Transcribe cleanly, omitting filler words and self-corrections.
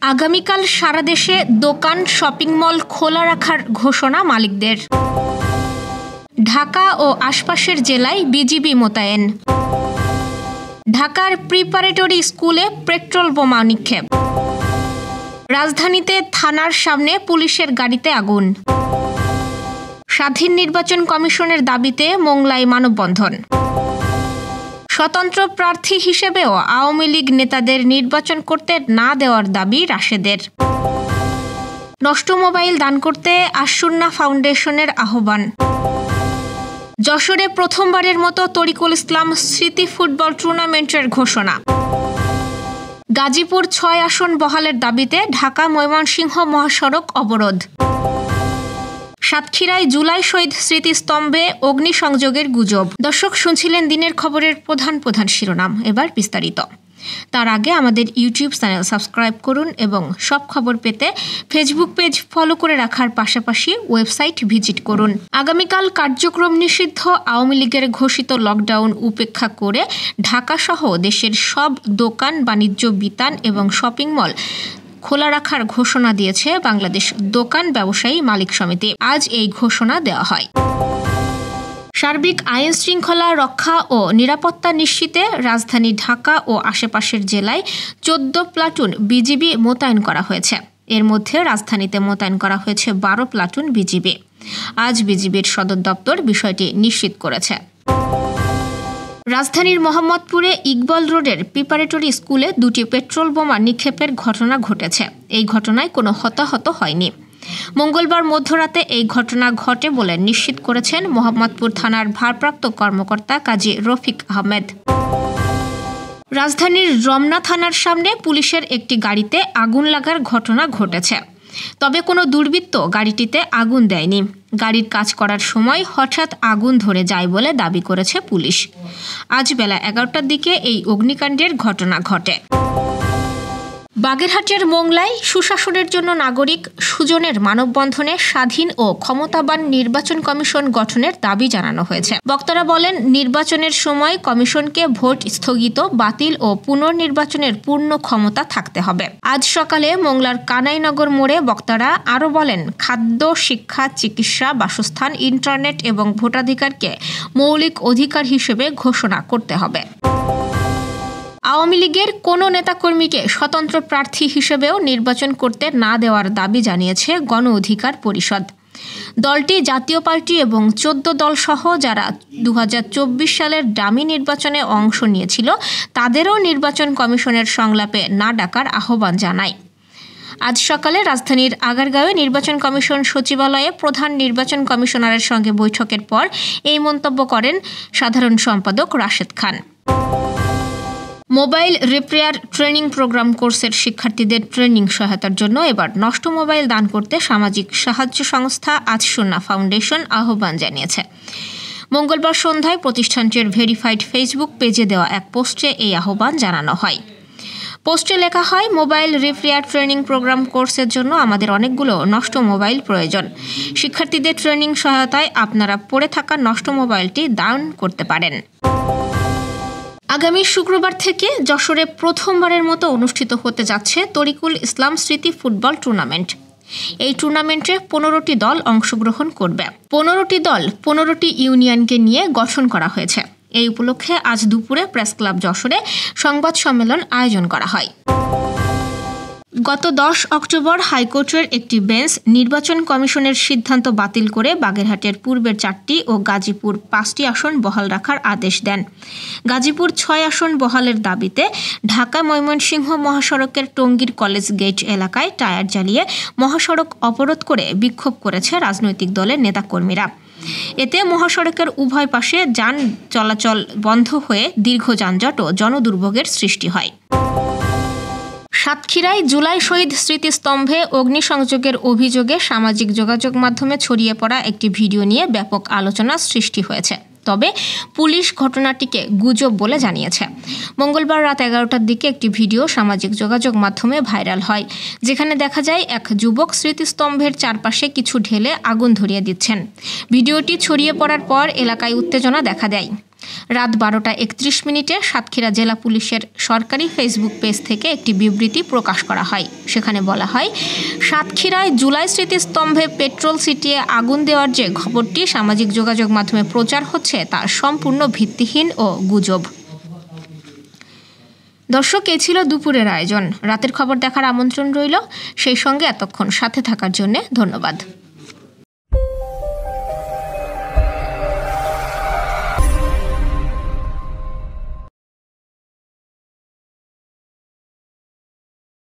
আগামীকাল সারা দেশে দোকান, শপিং মল খোলা রাখার ঘোষণা মালিকদের। ঢাকা ও আশপাশের জেলায় বিজিবি মোতায়েন। ঢাকার প্রিপারেটরি স্কুলে পেট্রোল বোমা নিক্ষেপ। রাজধানীতে থানার সামনে পুলিশের গাড়িতে আগুন। স্বাধীন নির্বাচন কমিশনের দাবিতে মোংলায় মানববন্ধন। স্বতন্ত্র প্রার্থী হিসেবেও আওয়ামী লীগ নেতাদের নির্বাচন করতে না দেওয়ার দাবি রাশেদের। নষ্ট মোবাইল দান করতে আশ-সুন্নাহ ফাউন্ডেশনের আহ্বান। যশোরে প্রথমবারের মতো তরিকুল ইসলাম স্মৃতি ফুটবল টুর্নামেন্টের ঘোষণা। গাজীপুর ৬ আসন বহালের দাবিতে ঢাকা ময়মনসিংহ মহাসড়ক অবরোধ। সাতক্ষীরায় জুলাই শহীদ স্মৃতিস্তম্ভে অগ্নিসংযোগের গুজব। দর্শক, শুনছিলেন দিনের খবরের প্রধান প্রধান শিরোনাম। এবার বিস্তারিত। তার আগে আমাদের ইউটিউব চ্যানেল সাবস্ক্রাইব করুন এবং সব খবর পেতে ফেসবুক পেজ ফলো করে রাখার পাশাপাশি ওয়েবসাইট ভিজিট করুন। আগামীকাল কার্যক্রম নিষিদ্ধ আওয়ামী লীগের ঘোষিত লকডাউন উপেক্ষা করে ঢাকাসহ দেশের সব দোকান, বাণিজ্য বিতান এবং শপিং মল খোলা রাখার ঘোষণা দিয়েছে বাংলাদেশ দোকান ব্যবসায়ী মালিক সমিতি। আজ এই ঘোষণা দেওয়া হয়। সার্বিক আইন শৃঙ্খলা রক্ষা ও নিরাপত্তা নিশ্চিতে রাজধানী ঢাকা ও আশেপাশের জেলায় 14 প্লাটুন বিজিবি মোতায়েন করা হয়েছে। এর মধ্যে রাজধানীতে মোতায়েন করা হয়েছে 12 প্লাটুন বিজিবি। আজ বিজিবির সদর দপ্তর বিষয়টি নিশ্চিত করেছে। রাজধানীর মোহাম্মদপুরে ইকবাল রোডের প্রিপারেটরি স্কুলে 2টি পেট্রোল বোমা নিক্ষেপের ঘটনা ঘটেছে। এই ঘটনায় কোনো হতাহত হয়নি। মঙ্গলবার মধ্যরাতে এই ঘটনা ঘটে বলে নিশ্চিত করেছেন মোহাম্মদপুর থানার ভারপ্রাপ্ত কর্মকর্তা কাজী রফিক আহমেদ। রাজধানীর রমনা থানার সামনে পুলিশের একটি গাড়িতে আগুন লাগার ঘটনা ঘটেছে। তবে কোনো দুর্বৃত্ত গাড়িটিতে আগুন দেয়নি। গাড়ির কাজ করার সময় হঠাৎ আগুন ধরে যায় বলে দাবি করেছে পুলিশ। আজ বেলা 11টার দিকে এই অগ্নিকাণ্ডের ঘটনা ঘটে। বাগেরহাটের মোংলায় সুশাসনের জন্য নাগরিক সুজনের মানববন্ধনে স্বাধীন ও ক্ষমতাবান নির্বাচন কমিশন গঠনের দাবি জানানো হয়েছে। বক্তারা বলেন, নির্বাচনের সময় কমিশনকে ভোট স্থগিত, বাতিল ও পুনর্নির্বাচনের পূর্ণ ক্ষমতা থাকতে হবে। আজ সকালে মোংলার কানাইনগর মোড়ে বক্তারা আরও বলেন, খাদ্য, শিক্ষা, চিকিৎসা, বাসস্থান, ইন্টারনেট এবং ভোটাধিকারকে মৌলিক অধিকার হিসেবে ঘোষণা করতে হবে। আওয়ামী লীগের কোনো নেতাকর্মীকে স্বতন্ত্র প্রার্থী হিসেবেও নির্বাচন করতে না দেওয়ার দাবি জানিয়েছে গণ অধিকার পরিষদ। দলটি জাতীয় পার্টি এবং 14 দল সহ যারা 2024 সালের ডামি নির্বাচনে অংশ নিয়েছিল তাদেরও নির্বাচন কমিশনের সংলাপে না ডাকার আহ্বান জানায়। আজ সকালে রাজধানীর আগারগাঁওয়ে নির্বাচন কমিশন সচিবালয়ে প্রধান নির্বাচন কমিশনারের সঙ্গে বৈঠকের পর এই মন্তব্য করেন সাধারণ সম্পাদক Rashed Khan. Mobile repair training programme কোর্সের শিক্ষার্থীদের ট্রেনিং সহায়তার জন্য এবার নষ্ট মোবাইল দান করতে সামাজিক সাহায্য সংস্থা আশ-সুন্নাহ ফাউন্ডেশন আহ্বান জানিয়েছে। মঙ্গলবার সন্ধ্যায় প্রতিষ্ঠানটির ভেরিফাইড ফেসবুক পেজে দেওয়া এক পোস্টে এই আহ্বান জানানো হয়। পোস্টে লেখা হয়, মোবাইল রিপেয়ার ট্রেনিং প্রোগ্রাম কোর্সের জন্য আমাদের অনেকগুলো নষ্ট মোবাইল প্রয়োজন। শিক্ষার্থীদের ট্রেনিং সহায়তায় আপনারা পড়ে থাকা নষ্ট মোবাইলটি দান করতে পারেন। আগামী শুক্রবার থেকে যশোরে প্রথমবারের মতো অনুষ্ঠিত হতে যাচ্ছে তরিকুল ইসলাম স্মৃতি ফুটবল টুর্নামেন্ট। এই টুর্নামেন্টে 15টি দল অংশগ্রহণ করবে। 15টি দল 15টি ইউনিয়নকে নিয়ে গঠন করা হয়েছে। এই উপলক্ষে আজ দুপুরে প্রেস ক্লাব যশোরে সংবাদ সম্মেলন আয়োজন করা হয়। গত 10 অক্টোবর হাইকোর্টের একটি বেঞ্চ নির্বাচন কমিশনের সিদ্ধান্ত বাতিল করে বাগেরহাটের পূর্বের 4টি ও গাজীপুর 5টি আসন বহাল রাখার আদেশ দেন। গাজীপুর 6 আসন বহালের দাবিতে ঢাকা ময়মনসিংহ মহাসড়কের টঙ্গীর কলেজ গেট এলাকায় টায়ার জ্বালিয়ে মহাসড়ক অবরোধ করে বিক্ষোভ করেছে রাজনৈতিক দলের নেতাকর্মীরা। এতে মহাসড়কের উভয় পাশে যান চলাচল বন্ধ হয়ে দীর্ঘ যানজট ও জনদুর্ভোগের সৃষ্টি হয়। সাতক্ষীরায় জুলাই শহীদ স্মৃতিস্তম্ভে অগ্নিসংযোগের অভিযোগে সামাজিক যোগাযোগ মাধ্যমে ছড়িয়ে পড়া একটি ভিডিও নিয়ে ব্যাপক আলোচনা সৃষ্টি হয়েছে। তবে পুলিশ ঘটনাটিকে গুজব বলে জানিয়েছে। মঙ্গলবার রাত 11টার দিকে একটি ভিডিও সামাজিক যোগাযোগ মাধ্যমে ভাইরাল হয়, যেখানে দেখা যায় এক যুবক স্মৃতিস্তম্ভের চারপাশে কিছু ঢেলে আগুন ধরিয়ে দিচ্ছেন। ভিডিওটি ছড়িয়ে পড়ার পর এলাকায় উত্তেজনা দেখা দেয়। রাত 12:31 সাতক্ষীরা জেলা পুলিশের সরকারি ফেসবুক পেজ থেকে একটি বিবৃতি প্রকাশ করা হয়। সেখানে বলা হয়, সাতক্ষীরায় জুলাই স্মৃতিস্তম্ভে পেট্রোল ছিটিয়ে আগুন দেওয়ার যে খবরটি সামাজিক যোগাযোগ মাধ্যমে প্রচার হচ্ছে তা সম্পূর্ণ ভিত্তিহীন ও গুজব। দর্শক, এই ছিল দুপুরের আয়োজন। রাতের খবর দেখার আমন্ত্রণ রইল। সেই সঙ্গে এতক্ষণ সাথে থাকার জন্য ধন্যবাদ।